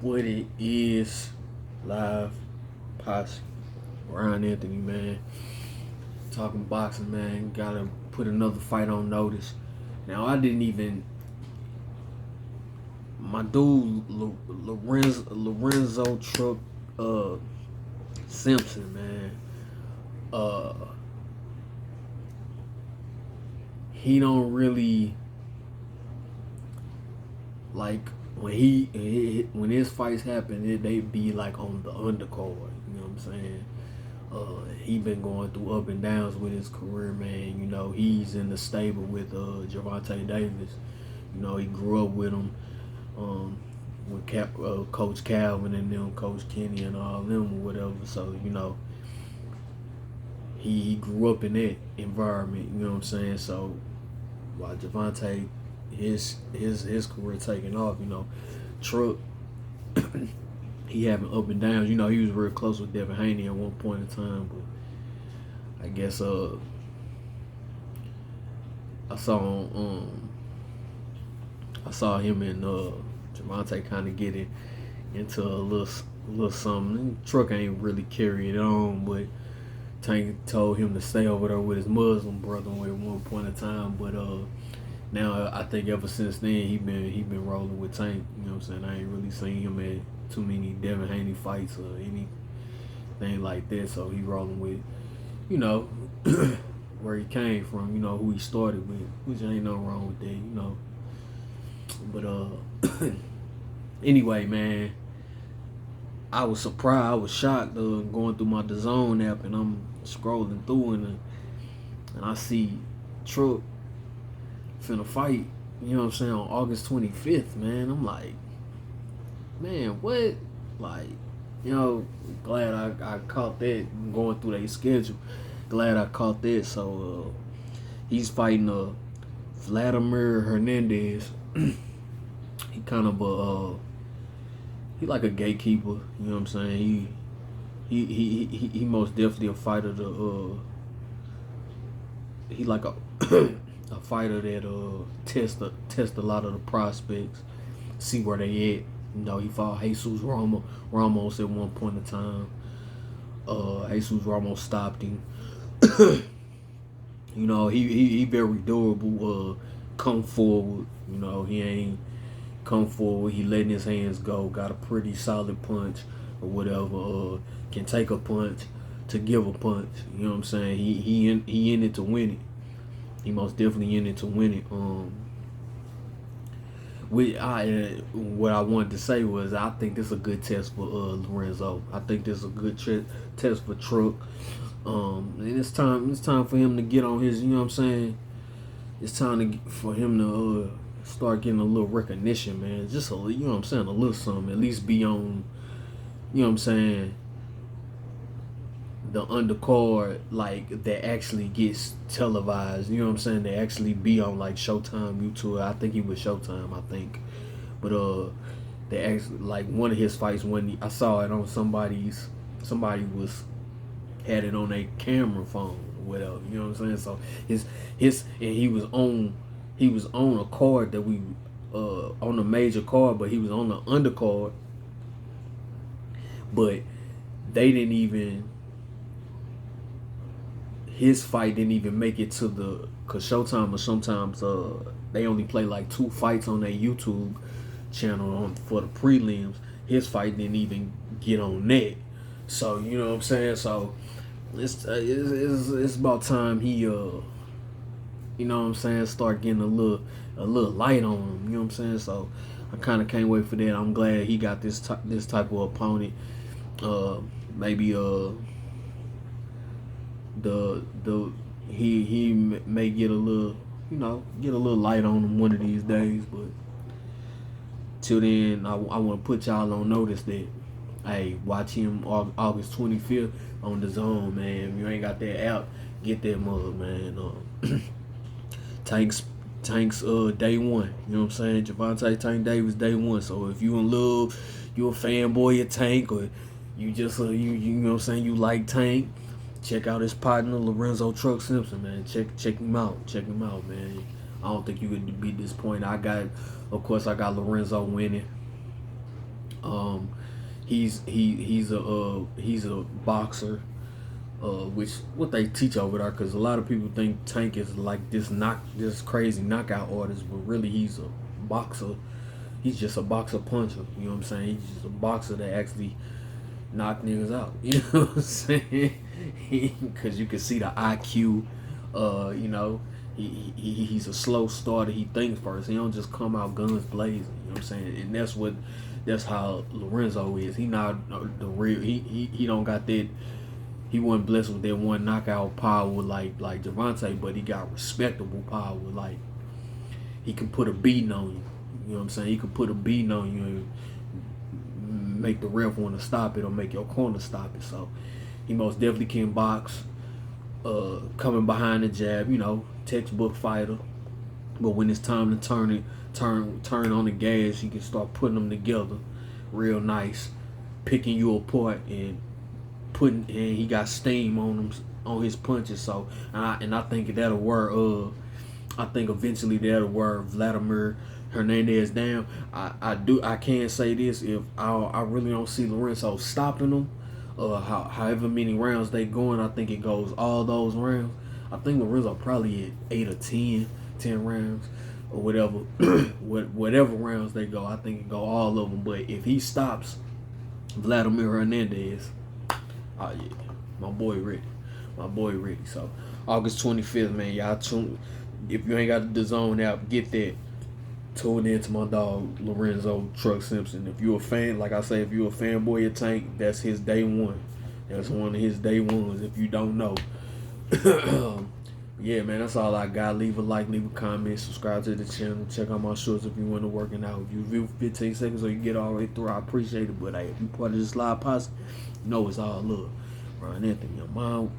What it is, live posse, Ryan Anthony, man. Talking boxing, man. Gotta put another fight on notice. Now, I didn't even. My dude, Lorenzo Truck Simpson, man. Uh, he don't really like when his fights happen, they be like on the undercard. You know what I'm saying? He been going through up and downs with his career, man. You know, he's in the stable with Gervonta Davis. You know, he grew up with him, with Coach Calvin and them, Coach Kenny and all them or whatever. So, you know, he grew up in that environment. You know what I'm saying? So while Gervonta his career taking off, you know, Truck he having up and downs. You know, he was real close with Devin Haney at one point in time, but I guess I saw him and Gervonta kind of getting into a little something. Truck ain't really carrying it on, but Tank told him to stay over there with his Muslim brother at one point in time. But now I think ever since then he been rolling with Tank. You know what I'm saying? I ain't really seen him at too many Devin Haney fights or anything like that. So he rolling with, you know, where he came from, you know, who he started with, which ain't nothing wrong with that, you know. But anyway, man, I was surprised, I was shocked going through my DAZN app, and I'm scrolling through and I see Truck finna fight, you know what I'm saying, on August 25th, man. I'm like, man, what? Like, you know, glad I caught that going through their schedule. Glad I caught that. So he's fighting Vladimir Hernandez. He kind of he like a gatekeeper. You know what I'm saying? He most definitely a fighter. He like a a fighter that test a lot of the prospects, see where they at. You know, he fought Jesus Ramos at one point in time. Jesus Ramos stopped him. You know, he very durable. Come forward. You know, he ain't come forward. He letting his hands go. Got a pretty solid punch or whatever. Can take a punch to give a punch. You know what I'm saying? He in it to win it. He most definitely in it to win it. What I wanted to say was I think this is a good test for Lorenzo. I think this is a good test for Truck. And it's time for him to get on his. You know what I'm saying? It's time for him to start getting a little recognition, man. Just a, you know what I'm saying, a little something. At least be on. You know what I'm saying? The undercard, like, that actually gets televised. You know what I'm saying? They actually be on like Showtime, YouTube. I think he was Showtime. I think, but they actually, like, one of his fights when I saw it on somebody was had it on their camera phone or whatever. You know what I'm saying? So his and he was on a card that we on the major card, but he was on the undercard. But they didn't even. His fight didn't even make it to the, cause Showtime or sometimes they only play like 2 fights on their YouTube channel for the prelims. His fight didn't even get on that. So you know what I'm saying. So it's about time he you know what I'm saying, start getting a little light on him. You know what I'm saying. So I kind of can't wait for that. I'm glad he got this type of opponent. Maybe he may get a little, you know, get a little light on him one of these days. But till then, I want to put y'all on notice that, hey, watch him August 25th on DAZN, man. If you ain't got that app, get that mug, man. Tank's day one. You know what I'm saying? Gervonta Tank Davis day one. So if you in love, you a fanboy of Tank, or you just you know what I'm saying, you like Tank, check out his partner Lorenzo Truck Simpson, man. Check him out. Check him out, man. I don't think you could be disappointed. Of course I got Lorenzo winning. He's a boxer, which what they teach over there, because a lot of people think Tank is like this crazy knockout artist, but really he's a boxer. He's just a boxer puncher. You know what I'm saying? He's just a boxer that actually knock niggas out. You know what I'm saying? Because you can see the IQ. You know, he's a slow starter. He thinks first. He don't just come out guns blazing. You know what I'm saying? And that's how Lorenzo is. He not the real. He don't got that. He wasn't blessed with that one knockout power like Javante, but he got respectable power. Like he can put a beating on you. You know what I'm saying? He can put a beating on you and make the ref want to stop it or make your corner stop it. So he most definitely can box. Coming behind the jab, you know, textbook fighter. But when it's time to turn on the gas, he can start putting them together real nice, picking you apart and he got steam on him on his punches. So and I think that'll wear I think eventually that'll wear Vladimir Hernandez down. I can't say this, if I really don't see Lorenzo stopping him. However many rounds they going, I think it goes all those rounds. I think Lorenzo probably at 8 or 10 rounds or whatever. Whatever rounds they go, I think it go all of them. But if he stops Vladimir Hernandez, oh yeah, my boy ready. So August 25th, man, y'all tune. If you ain't got the DAZN app, get that. Tune in to my dog Lorenzo Truck Simpson. If you're a fan, like I say, if you're a fanboy of Tank, that's his day one. That's one of his day ones. If you don't know, yeah, man, that's all I got. Leave a like, leave a comment, subscribe to the channel, check out my shorts if you want to working out. If you view 15 seconds or you get all the way through, I appreciate it. But hey, if you part of this live posse, you know it's all love. Ryan Anthony, your mom.